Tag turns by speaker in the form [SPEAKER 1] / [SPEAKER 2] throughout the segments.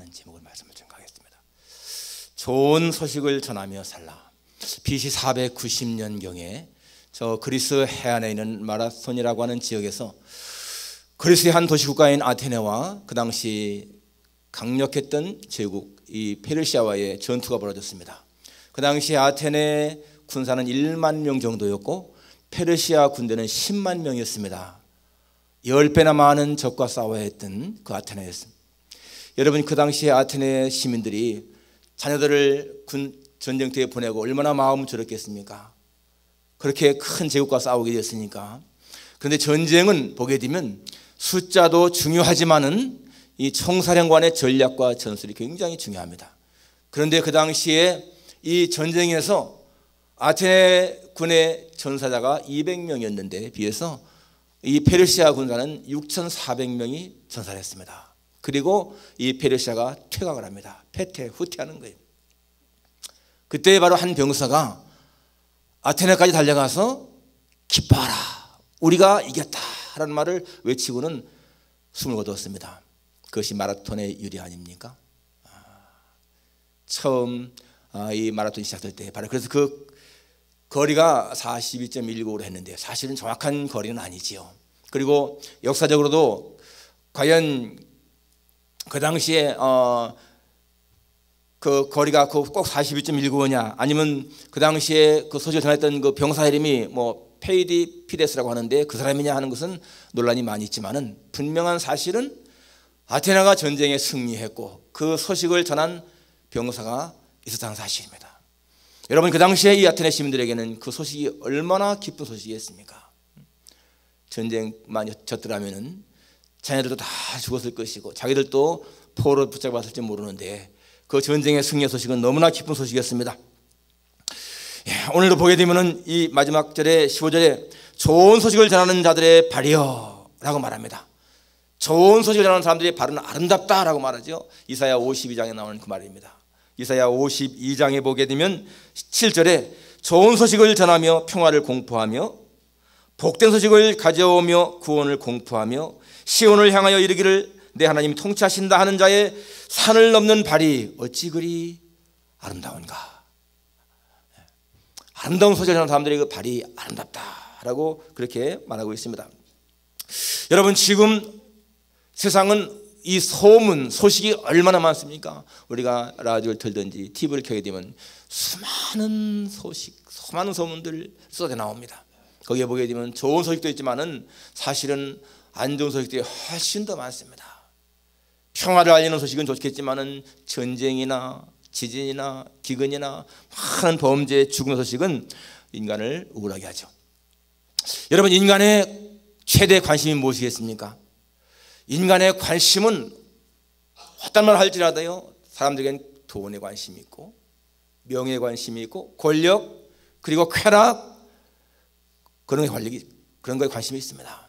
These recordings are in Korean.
[SPEAKER 1] 하는 제목을 말씀을 전하겠습니다. 좋은 소식을 전하며 살라. BC 490년경에 저 그리스 해안에 있는 마라톤이라고 하는 지역에서 그리스의 한 도시국가인 아테네와 그 당시 강력했던 제국 이 페르시아와의 전투가 벌어졌습니다. 그 당시 아테네 군사는 1만 명 정도였고 페르시아 군대는 10만 명이었습니다. 10배나 많은 적과 싸워야 했던 그 아테네였습니다. 여러분, 그 당시에 아테네 시민들이 자녀들을 군 전쟁터에 보내고 얼마나 마음이 졸였겠습니까? 그렇게 큰 제국과 싸우게 됐으니까. 그런데 전쟁은 보게 되면 숫자도 중요하지만은 이 총사령관의 전략과 전술이 굉장히 중요합니다. 그런데 그 당시에 이 전쟁에서 아테네 군의 전사자가 200명이었는데 비해서 이 페르시아 군사는 6,400명이 전사했습니다. 그리고 이 페르시아가 퇴각을 합니다. 후퇴하는 거예요. 그때 바로 한 병사가 아테네까지 달려가서 기뻐하라, 우리가 이겼다라는 말을 외치고는 숨을 거두었습니다. 그것이 마라톤의 유리 아닙니까? 처음 이 마라톤이 시작될 때 바로 그래서 그 거리가 42.195로 했는데 사실은 정확한 거리는 아니지요. 그리고 역사적으로도 과연 그 당시에 그 거리가 꼭 42.195냐 아니면 그 당시에 그 소식을 전했던 그 병사 이름이 뭐 페이디피데스라고 하는데 그 사람이냐 하는 것은 논란이 많이 있지만은 분명한 사실은 아테네가 전쟁에 승리했고 그 소식을 전한 병사가 있었다는 사실입니다. 여러분, 그 당시에 이 아테네 시민들에게는 그 소식이 얼마나 기쁜 소식이었습니까? 전쟁만 졌더라면은 자녀들도 다 죽었을 것이고 자기들도 포로 붙잡았을지 모르는데 그 전쟁의 승리의 소식은 너무나 기쁜 소식이었습니다. 오늘도 보게 되면은 이 마지막 절에 15절에 좋은 소식을 전하는 자들의 발이여 라고 말합니다. 좋은 소식을 전하는 사람들의 발은 아름답다라고 말하죠. 이사야 52장에 나오는 그 말입니다. 이사야 52장에 보게 되면 7절에 좋은 소식을 전하며 평화를 공포하며 복된 소식을 가져오며 구원을 공포하며 시온을 향하여 이르기를 내 하나님이 통치하신다 하는 자의 산을 넘는 발이 어찌 그리 아름다운가. 아름다운 소식을 전하는 사람들의 그 발이 아름답다라고 그렇게 말하고 있습니다. 여러분, 지금 세상은 이 소문, 소식이 얼마나 많습니까? 우리가 라디오를 틀든지 TV를 켜게 되면 수많은 소식, 수많은 소문들 쏟아 나옵니다. 거기에 보게 되면 좋은 소식도 있지만은 사실은 안 좋은 소식들이 훨씬 더 많습니다. 평화를 알리는 소식은 좋겠지만은 전쟁이나 지진이나 기근이나 많은 범죄, 죽음의 소식은 인간을 우울하게 하죠. 여러분, 인간의 최대 관심이 무엇이겠습니까? 인간의 관심은 어떤 말 할지라도요, 사람들에겐 돈에 관심이 있고 명예에 관심이 있고 권력 그리고 쾌락 그런 거에 관심이 있습니다.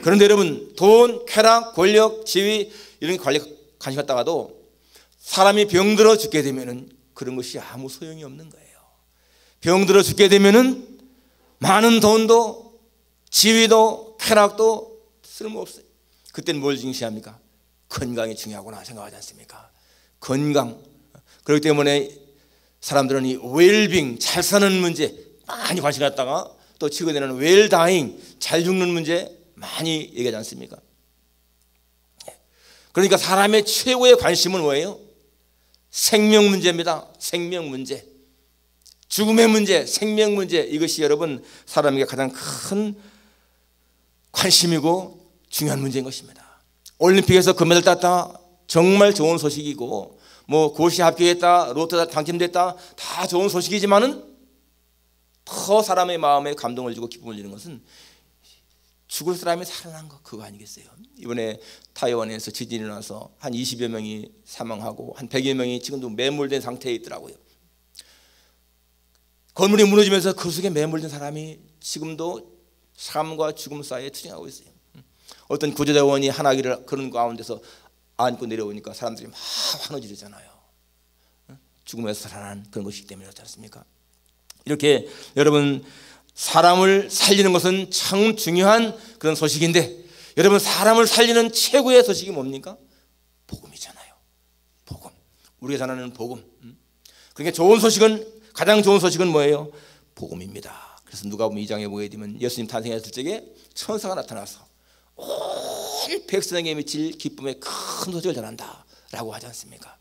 [SPEAKER 1] 그런데 여러분, 돈, 쾌락, 권력, 지위 이런 관심 갖다가도 사람이 병들어 죽게 되면은 그런 것이 아무 소용이 없는 거예요. 병들어 죽게 되면은 많은 돈도 지위도 쾌락도 쓸모없어요. 그때는 뭘 중시합니까? 건강이 중요하구나 생각하지 않습니까? 건강. 그렇기 때문에 사람들은 이 웰빙, 잘 사는 문제 많이 관심 갖다가 또 최근에는 웰다잉, 잘 죽는 문제 많이 얘기하지 않습니까? 그러니까 사람의 최고의 관심은 뭐예요? 생명 문제입니다. 생명 문제. 죽음의 문제, 생명 문제, 이것이 여러분 사람에게 가장 큰 관심이고 중요한 문제인 것입니다. 올림픽에서 금메달 땄다, 정말 좋은 소식이고 뭐 고시 합격했다, 로또 당첨됐다, 다 좋은 소식이지만은 더 사람의 마음에 감동을 주고 기쁨을 주는 것은 죽을 사람이 살아난 거, 그거 아니겠어요? 이번에 타이완에서 지진이 나서 한 20여 명이 사망하고 한 100여 명이 지금도 매몰된 상태에 있더라고요. 건물이 무너지면서 그 속에 매몰된 사람이 지금도 삶과 죽음 사이에 투쟁하고 있어요. 어떤 구조대원이 하나기를 그런 가운데서 안고 내려오니까 사람들이 막 환호 지르잖아요. 죽음에서 살아난 그런 것이기 때문에 그렇지 않습니까? 이렇게 여러분, 사람을 살리는 것은 참 중요한 그런 소식인데 여러분, 사람을 살리는 최고의 소식이 뭡니까? 복음이잖아요. 우리가 전하는 복음. 그러니까 좋은 소식은, 가장 좋은 소식은 뭐예요? 복음입니다. 그래서 누가복음 2장에 보게 되면 예수님 탄생했을 적에 천사가 나타나서 온 백성에게 미칠 기쁨의 큰 소식을 전한다라고 하지 않습니까?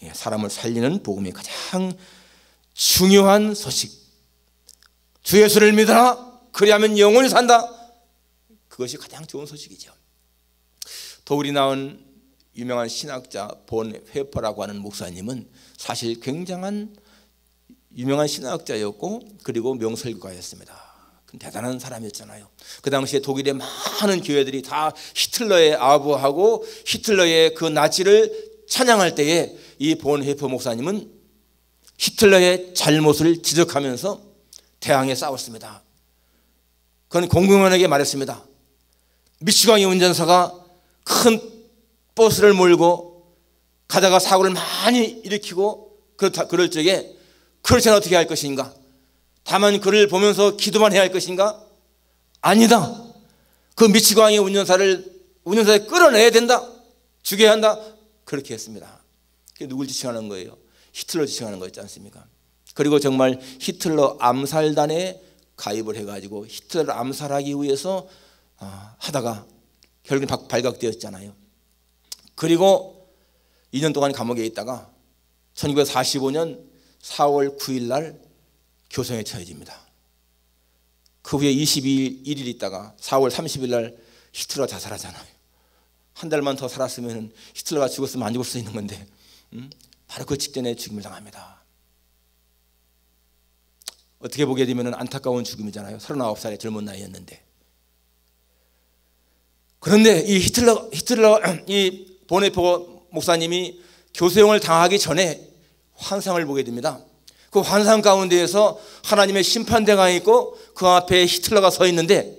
[SPEAKER 1] 예, 사람을 살리는 복음이 가장 중요한 소식. 주 예수를 믿어라. 그리하면 영원히 산다. 그것이 가장 좋은 소식이죠. 독일이 나온 유명한 신학자 본 회퍼라고 하는 목사님은 사실 굉장한 유명한 신학자였고 그리고 명설교가였습니다. 대단한 사람이었잖아요. 그 당시에 독일의 많은 교회들이 다 히틀러에 아부하고 히틀러의 그 나치를 찬양할 때에 이 본 회퍼 목사님은 히틀러의 잘못을 지적하면서 대항해 싸웠습니다. 그건 공공연하게 말했습니다. 미치광이 운전사가 큰 버스를 몰고 가다가 사고를 많이 일으키고 그럴 적에 그렇지는 어떻게 할 것인가? 다만 그를 보면서 기도만 해야 할 것인가? 아니다. 그 미치광이 운전사를 끌어내야 된다. 죽여야 한다. 그렇게 했습니다. 그게 누굴 지칭하는 거예요? 히틀러 지칭하는 거였지 않습니까? 그리고 정말 히틀러 암살단에 가입을 해가지고 히틀러를 암살하기 위해서 하다가 결국엔 발각되었잖아요. 그리고 2년 동안 감옥에 있다가 1945년 4월 9일 날 교성에 처해집니다. 그 후에 22일 있다가 4월 30일 날 히틀러가 자살하잖아요. 한 달만 더 살았으면 히틀러가 죽었으면 안 죽을 수 있는 건데 바로 그 직전에 죽임을 당합니다. 어떻게 보게 되면 안타까운 죽음이잖아요. 39살의 젊은 나이였는데. 그런데 이 히틀러 이 보네포 목사님이 교수형을 당하기 전에 환상을 보게 됩니다. 그 환상 가운데에서 하나님의 심판대가 있고 그 앞에 히틀러가 서 있는데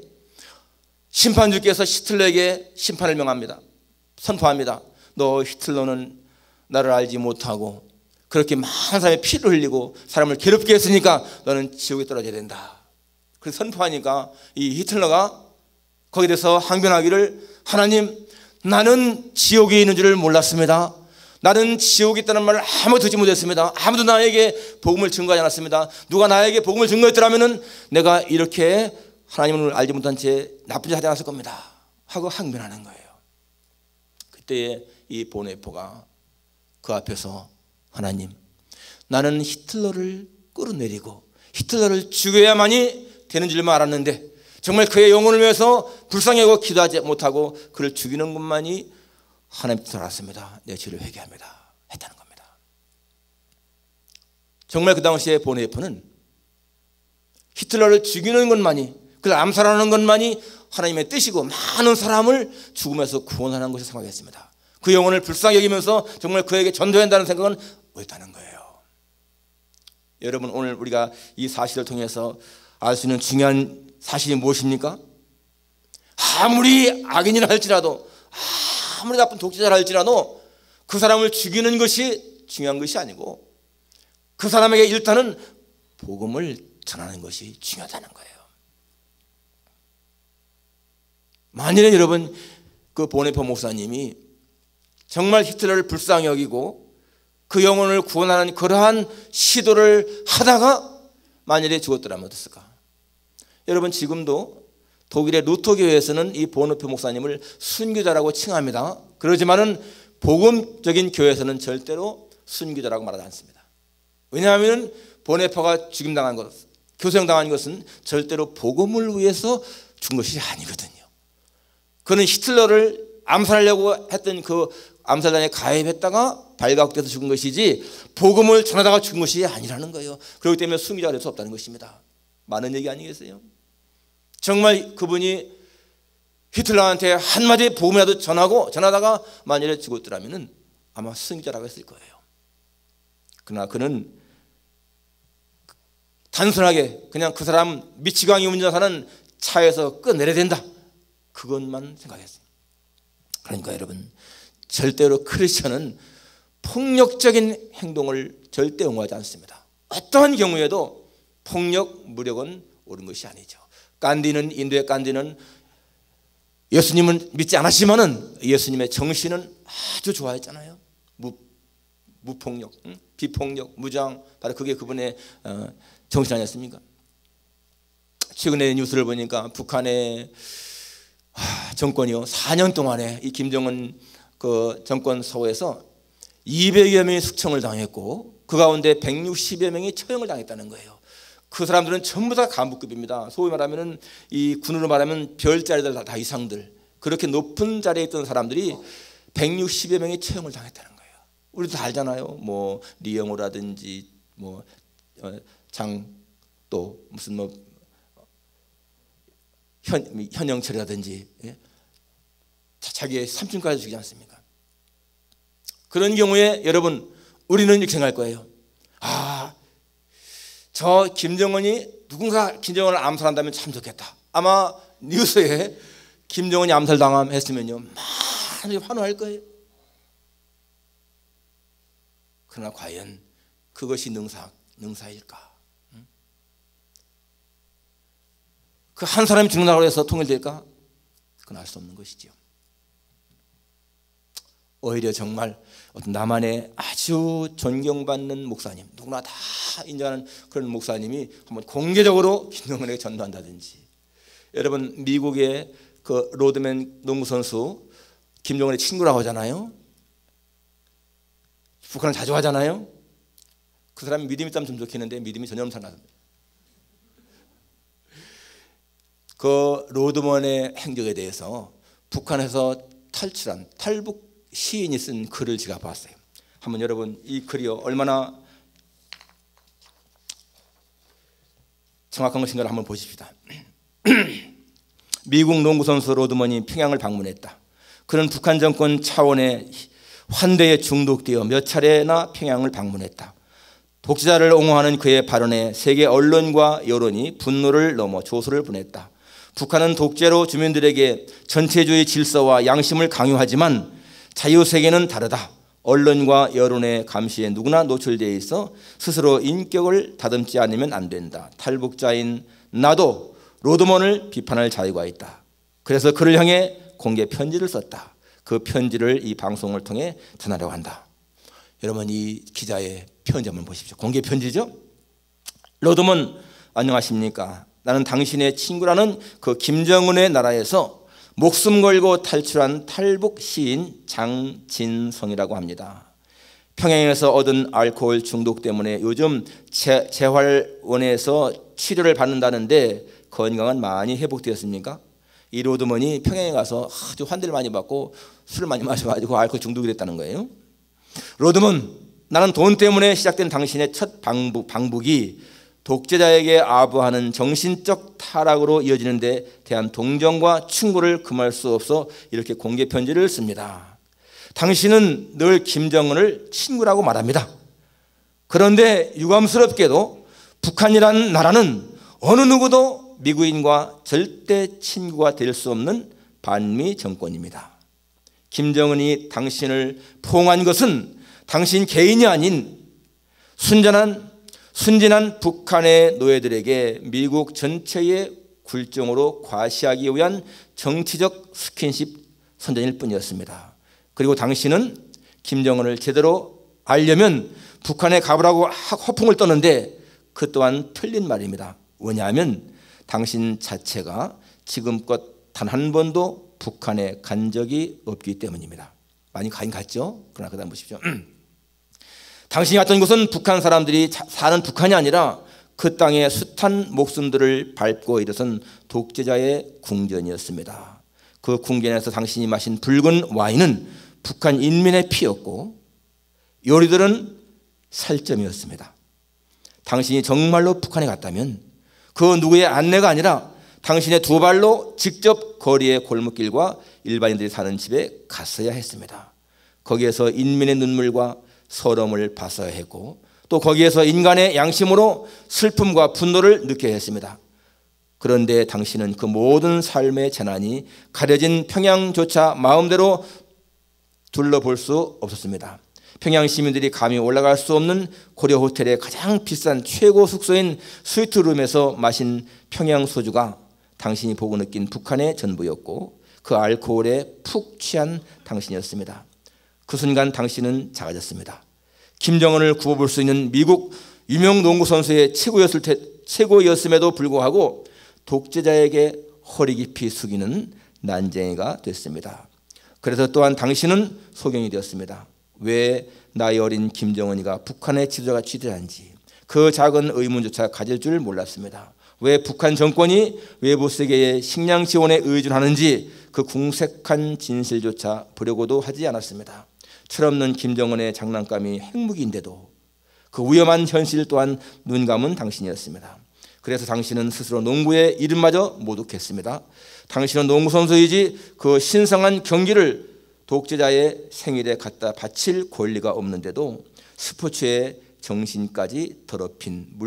[SPEAKER 1] 심판주께서 히틀러에게 심판을 명합니다. 선포합니다. 너 히틀러는 나를 알지 못하고 그렇게 많은 사람의 피를 흘리고 사람을 괴롭게 했으니까 너는 지옥에 떨어져야 된다. 그래서 선포하니까 이 히틀러가 거기에 대해서 항변하기를 하나님 나는 지옥에 있는 줄을 몰랐습니다. 나는 지옥에 있다는 말을 아무도 듣지 못했습니다. 아무도 나에게 복음을 증거하지 않았습니다. 누가 나에게 복음을 증거했더라면 내가 이렇게 하나님을 알지 못한 채 나쁜 짓 하지 않았을 겁니다 하고 항변하는 거예요. 그때 이 보네포가 그 앞에서 하나님 나는 히틀러를 끌어내리고 히틀러를 죽여야만이 되는 줄만 알았는데 정말 그의 영혼을 위해서 불쌍히 여기고 기도하지 못하고 그를 죽이는 것만이 하나님 뜻을 알았습니다. 내 죄를 회개합니다 했다는 겁니다. 정말 그 당시에 보네포는 히틀러를 죽이는 것만이 그를 암살하는 것만이 하나님의 뜻이고 많은 사람을 죽음에서 구원하는 것을 생각했습니다. 그 영혼을 불쌍히 여기면서 정말 그에게 전도해야 한다는 생각은 못했다는 거예요. 여러분 오늘 우리가 이 사실을 통해서 알 수 있는 중요한 사실이 무엇입니까? 아무리 악인이라 할지라도 아무리 나쁜 독재자라 할지라도 그 사람을 죽이는 것이 중요한 것이 아니고 그 사람에게 일단은 복음을 전하는 것이 중요하다는 거예요. 만일에 여러분 그 보네포 목사님이 정말 히틀러를 불쌍히 여기고 그 영혼을 구원하는 그러한 시도를 하다가 만일에 죽었더라면 어땠을까? 여러분 지금도 독일의 루터 교회에서는 이 보네포 목사님을 순교자라고 칭합니다. 그러지만은 복음적인 교회에서는 절대로 순교자라고 말하지 않습니다. 왜냐하면 보네포가 죽임당한 것, 교수형당한 것은 절대로 복음을 위해서 죽은 것이 아니거든요. 그는 히틀러를 암살하려고 했던 그 암살단에 가입했다가 발각돼서 죽은 것이지 복음을 전하다가 죽은 것이 아니라는 거예요. 그렇기 때문에 순교자가 될 수 없다는 것입니다. 많은 얘기 아니겠어요? 정말 그분이 히틀러한테 한마디 복음이라도 전하다가 만일에 죽었더라면 아마 순교자라고 했을 거예요. 그러나 그는 단순하게 그냥 그 사람 미치광이 운전사는 차에서 끝내야 된다 그것만 생각했어요. 그러니까 여러분 절대로 크리스천은 폭력적인 행동을 절대 옹호하지 않습니다. 어떠한 경우에도 폭력, 무력은 옳은 것이 아니죠. 인도의 간디는 예수님은 믿지 않았지만은 예수님의 정신은 아주 좋아했잖아요. 무폭력, 비폭력, 무장, 바로 그게 그분의 정신 아니었습니까? 최근에 뉴스를 보니까 북한의 정권이요 4년 동안에 이 김정은 그 정권 서구에서 200여 명이 숙청을 당했고 그 가운데 160여 명이 처형을 당했다는 거예요. 그 사람들은 전부 다 간부급입니다. 소위 말하면 이 군으로 말하면 별자리들 다 이상들, 그렇게 높은 자리에 있던 사람들이 160여 명이 처형을 당했다는 거예요. 우리도 다 알잖아요. 뭐 리영호라든지 뭐 또 무슨 뭐 현영철이라든지, 예? 자기의 삼촌까지 죽이지 않습니까? 그런 경우에 여러분 우리는 이렇게 생각할 거예요. 저 김정은이 누군가 김정은을 암살한다면 참 좋겠다. 아마 뉴스에 김정은이 암살당했으면요 많이 환호할 거예요. 그러나 과연 그것이 능사일까? 그 한 사람이 죽는다고 해서 통일될까? 그건 알 수 없는 것이죠. 오히려 정말 어떤 나만의 아주 존경받는 목사님, 누구나 다 인정하는 그런 목사님이 한번 공개적으로 김정은에게 전도한다든지. 여러분 미국의 그 로드맨 농구 선수 김정은의 친구라고 하잖아요. 북한을 자주 하잖아요. 그 사람이 믿음이 있다면 좀 좋겠는데 믿음이 전혀 없는 사람. 그 로드먼의 행적에 대해서 북한에서 탈출한 탈북 시인이 쓴 글을 제가 봤어요. 한번 여러분 이 글이요 얼마나 정확한 것인가를 한번 보십시다. 미국 농구 선수 로드먼이 평양을 방문했다. 그는 북한 정권 차원의 환대에 중독되어 몇 차례나 평양을 방문했다. 독재자를 옹호하는 그의 발언에 세계 언론과 여론이 분노를 넘어 조소를 보냈다. 북한은 독재로 주민들에게 전체주의 질서와 양심을 강요하지만 자유세계는 다르다. 언론과 여론의 감시에 누구나 노출되어 있어 스스로 인격을 다듬지 않으면 안 된다. 탈북자인 나도 로드먼을 비판할 자유가 있다. 그래서 그를 향해 공개 편지를 썼다. 그 편지를 이 방송을 통해 전하려고 한다. 여러분 이 기자의 편지 한번 보십시오. 공개 편지죠. 로드먼 안녕하십니까? 나는 당신의 친구라는 그 김정은의 나라에서 목숨 걸고 탈출한 탈북 시인 장진성이라고 합니다. 평양에서 얻은 알코올 중독 때문에 요즘 재활원에서 치료를 받는다는데 건강은 많이 회복되었습니까? 이 로드먼이 평양에 가서 아주 환대를 많이 받고 술을 많이 마셔가지고 알코올 중독이 됐다는 거예요. 로드먼, 나는 돈 때문에 시작된 당신의 첫 방북이 독재자에게 아부하는 정신적 타락으로 이어지는 데 대한 동정과 충고를 금할 수 없어 이렇게 공개 편지를 씁니다. 당신은 늘 김정은을 친구라고 말합니다. 그런데 유감스럽게도 북한이라는 나라는 어느 누구도 미국인과 절대 친구가 될 수 없는 반미 정권입니다. 김정은이 당신을 포옹한 것은 당신 개인이 아닌 순진한 북한의 노예들에게 미국 전체의 굴종으로 과시하기 위한 정치적 스킨십 선전일 뿐이었습니다. 그리고 당신은 김정은을 제대로 알려면 북한에 가보라고 허풍을 떠는데 그 또한 틀린 말입니다. 왜냐하면 당신 자체가 지금껏 단 한 번도 북한에 간 적이 없기 때문입니다. 많이 가긴 갔죠. 그러나 그다음 보십시오. 당신이 갔던 곳은 북한 사람들이 사는 북한이 아니라 그 땅의 숱한 목숨들을 밟고 일어선 독재자의 궁전이었습니다. 그 궁전에서 당신이 마신 붉은 와인은 북한 인민의 피였고 요리들은 살점이었습니다. 당신이 정말로 북한에 갔다면 그 누구의 안내가 아니라 당신의 두 발로 직접 거리의 골목길과 일반인들이 사는 집에 갔어야 했습니다. 거기에서 인민의 눈물과 서러움을 봤어야 했고 또 거기에서 인간의 양심으로 슬픔과 분노를 느껴야 했습니다. 그런데 당신은 그 모든 삶의 재난이 가려진 평양조차 마음대로 둘러볼 수 없었습니다. 평양 시민들이 감히 올라갈 수 없는 고려 호텔의 가장 비싼 최고 숙소인 스위트룸에서 마신 평양 소주가 당신이 보고 느낀 북한의 전부였고 그 알코올에 푹 취한 당신이었습니다. 그 순간 당신은 작아졌습니다. 김정은을 구워볼 수 있는 미국 유명 농구 선수의 최고였음에도 불구하고 독재자에게 허리 깊이 숙이는 난쟁이가 됐습니다. 그래서 또한 당신은 소경이 되었습니다. 왜 나이 어린 김정은이가 북한의 지도자가 취재한지 그 작은 의문조차 가질 줄 몰랐습니다. 왜 북한 정권이 외부 세계의 식량 지원에 의존하는지 그 궁색한 진실조차 보려고도 하지 않았습니다. 철없는 김정은의 장난감이 핵무기인데도 그 위험한 현실 또한 눈 감은 당신이었습니다. 그래서 당신은 스스로 농구의 이름마저 모독했습니다. 당신은 농구 선수이지 그 신성한 경기를 독재자의 생일에 갖다 바칠 권리가 없는데도 스포츠의 정신까지 더럽힌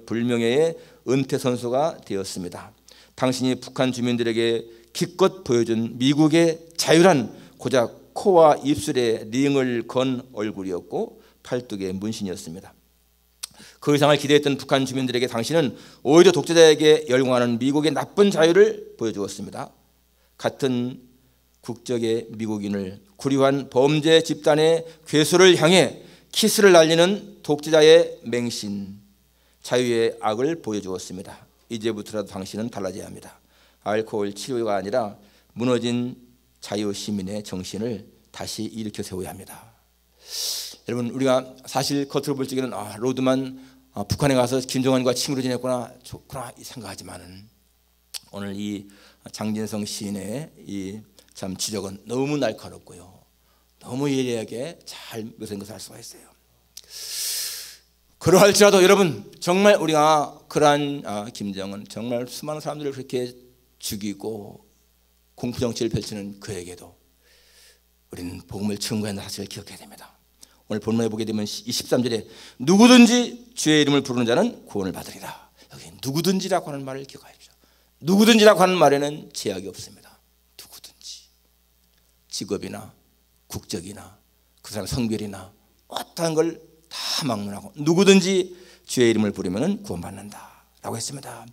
[SPEAKER 1] 불명예의 은퇴 선수가 되었습니다. 당신이 북한 주민들에게 기껏 보여준 미국의 자유란 고작 코와 입술에 링을 건 얼굴이었고 팔뚝의 문신이었습니다. 그 이상을 기대했던 북한 주민들에게 당신은 오히려 독재자에게 열광하는 미국의 나쁜 자유를 보여주었습니다. 같은 국적의 미국인을 구리환 범죄 집단의 괴수를 향해 키스를 날리는 독재자의 맹신, 자유의 악을 보여주었습니다. 이제부터라도 당신은 달라져야 합니다. 알코올 치료가 아니라 무너진 자유시민의 정신을 다시 일으켜 세워야 합니다. 여러분, 우리가 사실 겉으로 볼 적에는 로드만 북한에 가서 김정은과 친구로 지냈구나, 좋구나 생각하지만은 오늘 이 장진성 시인의 이 참 지적은 너무 날카롭고요, 너무 예리하게 잘 묘사된 것을 알 수가 있어요. 그러할지라도 여러분, 정말 우리가 그러한 김정은, 정말 수많은 사람들을 그렇게 죽이고 공포정치를 펼치는 그에게도 우리는 복음을 증거하는 사실을 기억해야 됩니다. 오늘 본문에 보게 되면 23절에 누구든지 주의 이름을 부르는 자는 구원을 받으리라. 여기 누구든지라고 하는 말을 기억하십시오. 누구든지라고 하는 말에는 제약이 없습니다. 누구든지, 직업이나 국적이나 그 사람 성별이나 어떠한 걸 다 막론하고 누구든지 주의 이름을 부르면 구원받는다 라고 했습니다.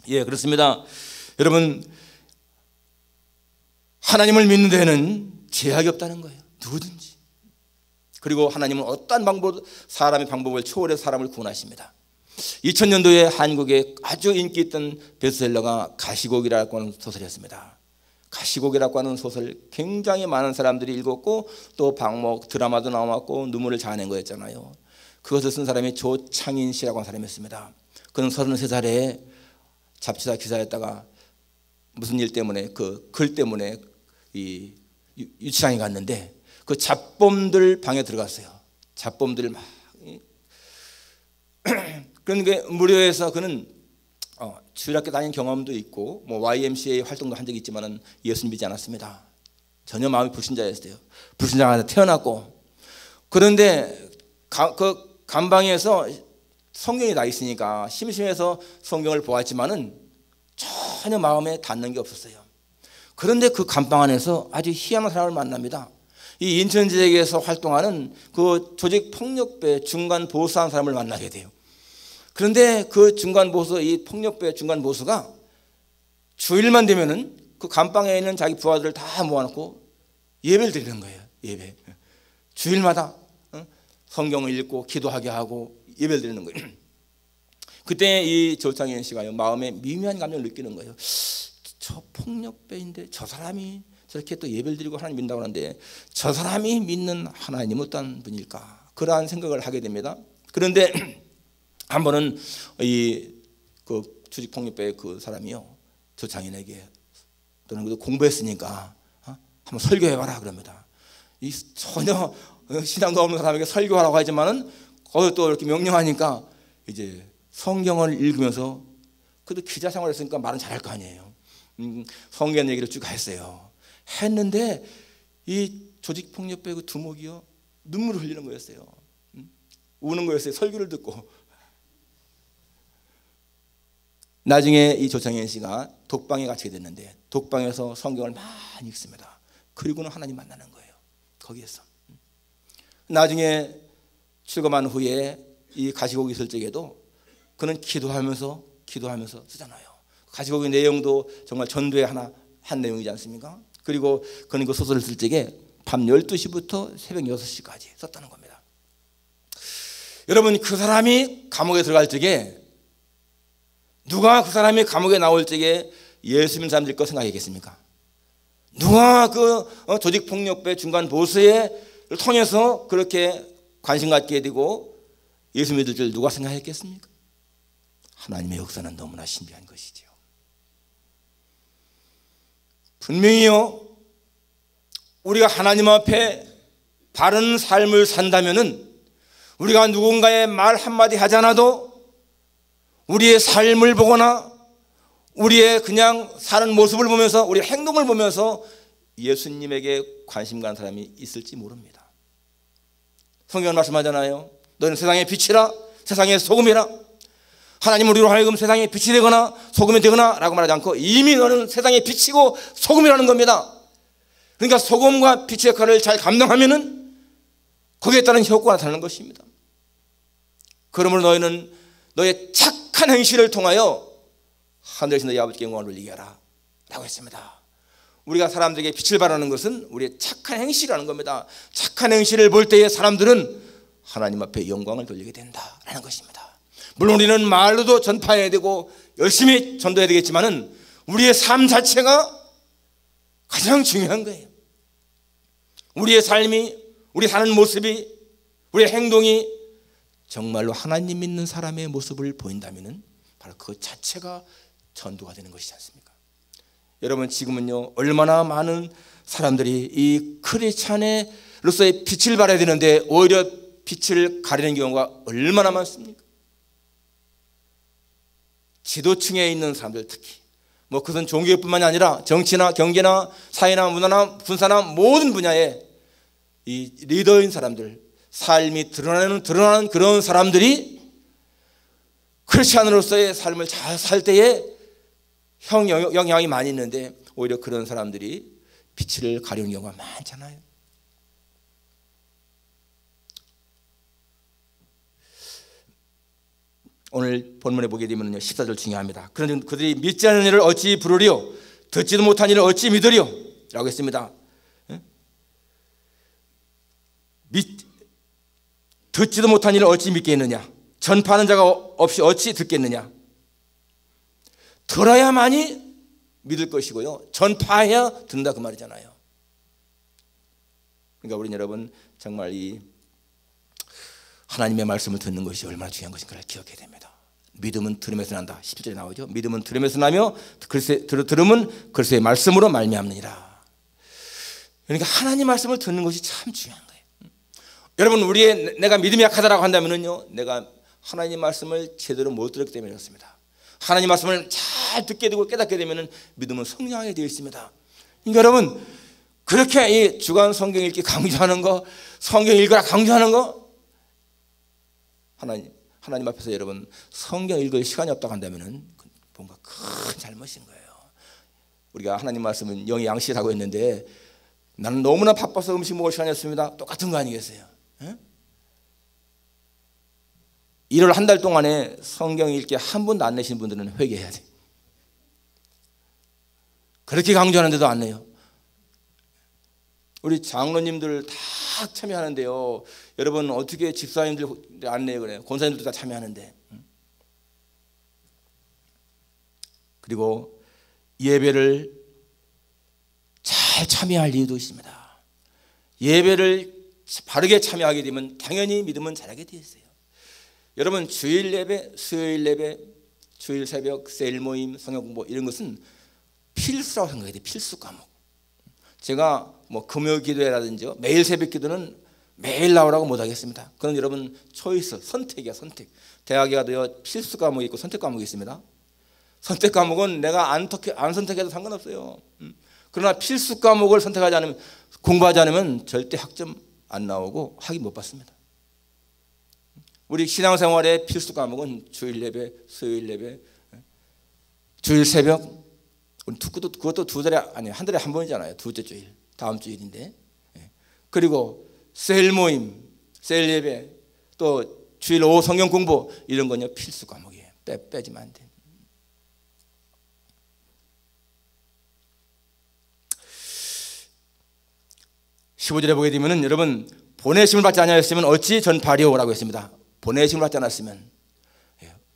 [SPEAKER 1] 예, 그렇습니다. 여러분, 하나님을 믿는 데는 제약이 없다는 거예요. 누구든지. 그리고 하나님은 어떠한 사람의 방법을 초월해서 사람을 구원하십니다. 2000년도에 한국에 아주 인기 있던 베스트셀러가 가시곡이라고 하는 소설이었습니다. 가시곡이라고 하는 소설 굉장히 많은 사람들이 읽었고 또 방목 드라마도 나왔고 눈물을 자아낸 거였잖아요. 그것을 쓴 사람이 조창인 씨라고 하는 사람이었습니다. 그는 33살에 잡지사 기사였다가 무슨 일 때문에 그 글 때문에 이 유치장에 갔는데 그 잡범들 방에 들어갔어요. 잡범들 막 그러니까 무료해서 그는 주일학교 다닌 경험도 있고 뭐 YMCA 활동도 한 적이 있지만은 예수님 믿지 않았습니다. 전혀 마음이 불신자였어요. 불신자가 태어났고, 그런데 그 감방에서 성경이 다 있으니까 심심해서 성경을 보았지만은 전혀 마음에 닿는 게 없었어요. 그런데 그 감방 안에서 아주 희한한 사람을 만납니다. 이 인천 지역에서 활동하는 그 조직 폭력배 중간 보수한 사람을 만나게 돼요. 그런데 그 중간 보수, 이 폭력배 중간 보수가 주일만 되면은 그 감방에 있는 자기 부하들을 다 모아놓고 예배를 드리는 거예요. 예배. 주일마다 성경을 읽고 기도하게 하고 예배를 드리는 거예요. 그때 이 조창현 씨가 마음에 미묘한 감정을 느끼는 거예요. 저 폭력배인데 저 사람이 저렇게 또 예배를 드리고 하나님 믿는다고 하는데 저 사람이 믿는 하나님은 어떤 분일까? 그러한 생각을 하게 됩니다. 그런데 한 번은 그 조직폭력배의 그 사람이요, 조창인에게 너는 공부했으니까 한번 설교해봐라 그럽니다. 이 전혀 신앙도 없는 사람에게 설교하라고 하지만은 거기 또 이렇게 명령하니까 이제 성경을 읽으면서 그래도 기자 생활을 했으니까 말은 잘할 거 아니에요. 성경 얘기를 쭉 했어요. 했는데 이 조직폭력배 그 두목이요 눈물을 흘리는 거였어요. 우는 거였어요. 설교를 듣고. 나중에 이 조창현 씨가 독방에 갇히게 됐는데 독방에서 성경을 많이 읽습니다. 그리고는 하나님 만나는 거예요. 거기에서. 나중에 출감한 후에 이 가시곡이 있을 적에도 그는 기도하면서 쓰잖아요. 가시곡의 내용도 정말 전도의 한 내용이지 않습니까? 그리고 그는 그 소설을 쓸 적에 밤 12시부터 새벽 6시까지 썼다는 겁니다. 여러분, 그 사람이 감옥에 들어갈 적에, 누가 그 사람이 감옥에 나올 적에 예수 믿는 사람들 거 생각하겠습니까? 누가 그 조직폭력배 중간 보스를 통해서 그렇게 관심 갖게 되고 예수 믿을 줄 누가 생각했겠습니까? 하나님의 역사는 너무나 신비한 것이죠. 분명히요, 우리가 하나님 앞에 바른 삶을 산다면은 우리가 누군가의 말 한마디 하지 않아도 우리의 삶을 보거나 우리의 그냥 사는 모습을 보면서, 우리의 행동을 보면서 예수님에게 관심 가는 사람이 있을지 모릅니다. 성경은 말씀하잖아요. 너는 세상의 빛이라, 세상의 소금이라. 하나님 우리로 하여금 세상의 빛이 되거나 소금이 되거나 라고 말하지 않고 이미 너는 세상의 빛이고 소금이라는 겁니다. 그러니까 소금과 빛의 역할을 잘 감당하면은 거기에 따른 효과가 나타나는 것입니다. 그러므로 너희는 너의 착한 행실을 통하여 하늘에서 너희 아버지께 영광을 돌리게 하라 라고 했습니다. 우리가 사람들에게 빛을 발하는 것은 우리의 착한 행실이라는 겁니다. 착한 행실을 볼 때에 사람들은 하나님 앞에 영광을 돌리게 된다라는 것입니다. 물론 우리는 말로도 전파해야 되고 열심히 전도해야 되겠지만은 우리의 삶 자체가 가장 중요한 거예요. 우리의 삶이, 우리 사는 모습이, 우리의 행동이 정말로 하나님 믿는 사람의 모습을 보인다면은 바로 그 자체가 전도가 되는 것이지 않습니까? 여러분, 지금은요 얼마나 많은 사람들이 이 크리스찬으로서의 빛을 발해야 되는데 오히려 빛을 가리는 경우가 얼마나 많습니까? 지도층에 있는 사람들, 특히 그것은 종교뿐만이 아니라 정치나 경제나 사회나 문화나 군사나 모든 분야에 이 리더인 사람들, 삶이 드러나는 그런 사람들이 크리스찬으로서의 삶을 잘 살 때에 영향이 많이 있는데 오히려 그런 사람들이 빛을 가리는 경우가 많잖아요. 오늘 본문에 보게 되면 14절 중요합니다. 그런데 그들이 믿지 않는 일을 어찌 부르리요? 듣지도 못한 일을 어찌 믿으리요? 라고 했습니다. 듣지도 못한 일을 어찌 믿겠느냐? 전파하는 자가 없이 어찌 듣겠느냐? 들어야만이 믿을 것이고요, 전파해야 듣는다 그 말이잖아요. 그러니까 우리 여러분 정말 이 하나님의 말씀을 듣는 것이 얼마나 중요한 것인가를 기억해야 됩니다. 믿음은 들음에서 난다. 17절에 나오죠. 믿음은 들음에서 나며 들음은 그리스도의 말씀으로 말미암느니라. 그러니까 하나님 말씀을 듣는 것이 참 중요한 거예요. 여러분, 내가 믿음이 약하다라고 한다면요, 내가 하나님 말씀을 제대로 못 들었기 때문에 그렇습니다. 하나님 말씀을 잘 듣게 되고 깨닫게 되면 믿음은 성장하게 되어 있습니다. 그러니까 여러분, 그렇게 이 주간 성경 읽기 강조하는 거, 성경 읽으라 강조하는 거, 하나님 앞에서 여러분 성경 읽을 시간이 없다고 한다면 뭔가 큰 잘못인 거예요. 우리가 하나님 말씀은 영의 양식이라고 했는데 나는 너무나 바빠서 음식 먹을 시간이 없습니다. 똑같은 거 아니겠어요? 에? 1월 한 달 동안에 성경 읽기 한 번도 안 내신 분들은 회개해야 돼. 그렇게 강조하는데도 안 내요. 우리 장로님들 다 참여하는데요, 여러분 어떻게 집사님들 안 내요? 그래요. 권사님들도 다 참여하는데. 그리고 예배를 잘 참여할 이유도 있습니다. 예배를 바르게 참여하게 되면 당연히 믿음은 잘하게 되어 있어요. 여러분, 주일 예배, 수요일 예배, 주일 새벽, 세일 모임, 성경 공부 이런 것은 필수라고 생각해야 돼요. 필수 과목. 제가 금요 기도회라든지 매일 새벽 기도는 매일 나오라고 못하겠습니다. 그건 여러분 초이스, 선택이야, 선택. 대학에 가도요 필수 과목이 있고 선택 과목이 있습니다. 선택 과목은 내가 안 선택해도 상관없어요. 그러나 필수 과목을 선택하지 않으면, 공부하지 않으면 절대 학점 안 나오고 학위 못 받습니다. 우리 신앙생활의 필수 과목은 주일 예배, 수요일 예배, 주일 새벽. 그것도 두 달에, 아니 한 달에 한 번이잖아요. 두째 주일, 다음 주일인데. 그리고 세일 모임, 세일 예배, 또 주일 오후 성경 공부, 이런 건요 필수 과목이에요. 빼지면 안 돼. (15절에) 보게 되면은 여러분, 보내심을 받지 아니하였으면 어찌 전파하리오라고 했습니다. 보내심을 받지 않았으면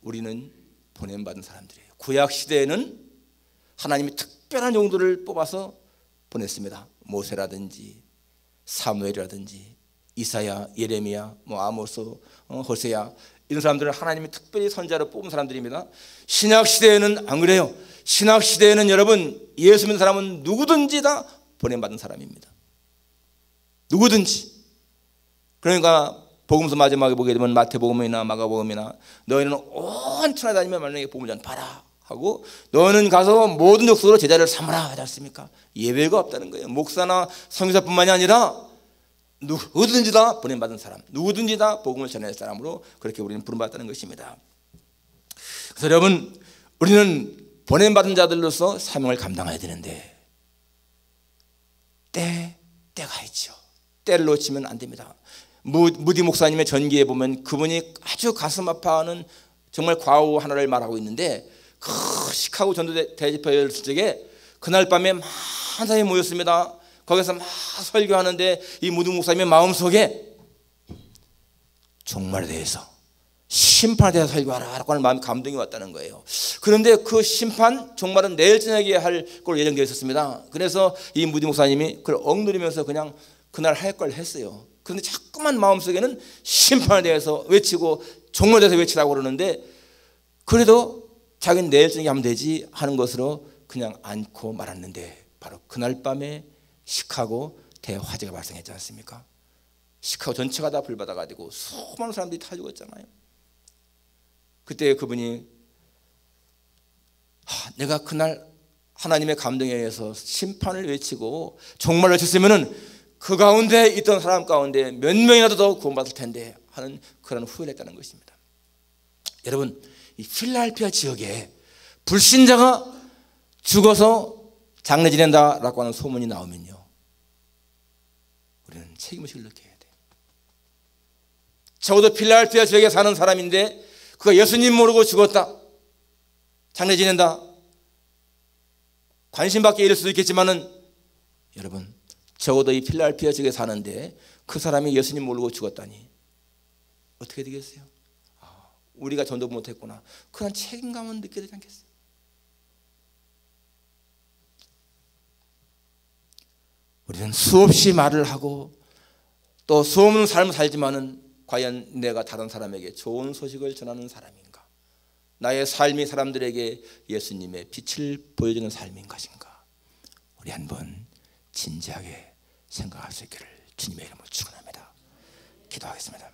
[SPEAKER 1] 우리는 보냄받은 사람들이에요. 구약 시대에는 하나님이 특별한 종들을 뽑아서 보냈습니다. 모세라든지 사무엘이라든지 이사야, 예레미야, 아모스, 호세야, 이런 사람들은 하나님이 특별히 선지자로 뽑은 사람들입니다. 신약 시대에는 안 그래요. 신약 시대에는 여러분, 예수 믿는 사람은 누구든지 다 보냄받은 사람입니다. 누구든지. 그러니까 복음서 마지막에 보게 되면 마태복음이나 마가복음이나 너희는 온 천하 다니며 만약에 복음을 전파하라 하고 너는 가서 모든 족속으로 제자를 삼으라 하지 않습니까? 예외가 없다는 거예요. 목사나 선교사뿐만이 아니라 누구든지 다 보냄받은 사람, 누구든지 다 복음을 전할 사람으로 그렇게 우리는 부름받았다는 것입니다. 그래서 여러분, 우리는 보냄받은 자들로서 사명을 감당해야 되는데 때가 있죠. 때를 놓치면 안 됩니다. 무디 목사님의 전기에 보면 그분이 아주 가슴 아파하는 정말 과오 하나를 말하고 있는데, 그 시카고 전도 대집회를 했을 적에 그날 밤에 많은 사람이 모였습니다. 거기서 막 설교하는데 이 무디 목사님의 마음속에 종말에 대해서, 심판에 대해서 설교하라고 하는 마음이 감동이 왔다는 거예요. 그런데 그 심판, 종말은 내일 저녁에 할 걸로 예정되어 있었습니다. 그래서 이 무디 목사님이 그걸 억누르면서 그냥 그날 할 걸 했어요. 그런데 자꾸만 마음속에는 심판에 대해서 외치고 종말에 대해서 외치라고 그러는데, 그래도 자기는 내일 저녁에 하면 되지 하는 것으로 그냥 안고 말았는데, 바로 그날 밤에 시카고 대화재가 발생했지 않습니까? 시카고 전체가 다 불받아가지고 수많은 사람들이 다 죽었잖아요. 그때 그분이 내가 그날 하나님의 감동에 의해서 심판을 외치고 종말을 외쳤으면은 그 가운데 있던 사람 가운데 몇 명이라도 더 구원받을 텐데 하는 그런 후회를 했다는 것입니다. 여러분, 이 필라델피아 지역에 불신자가 죽어서 장례 지낸다라고 하는 소문이 나오면요, 우리는 책임의식을 느껴야 돼요. 적어도 필라델피아 지역에 사는 사람인데 그가 예수님 모르고 죽었다, 장례 지낸다, 관심받게 이를 수도 있겠지만은 여러분, 적어도 이 필라델피아 지역에 사는데 그 사람이 예수님 모르고 죽었다니 어떻게 되겠어요? 우리가 전도 못했구나, 그런 책임감은 느껴야 되지 않겠어요? 우리는 수없이 말을 하고 또 수없는 삶을 살지만은 과연 내가 다른 사람에게 좋은 소식을 전하는 사람인가? 나의 삶이 사람들에게 예수님의 빛을 보여주는 삶인 것인가? 우리 한번 진지하게 생각할 수 있기를 주님의 이름으로 축원합니다. 기도하겠습니다.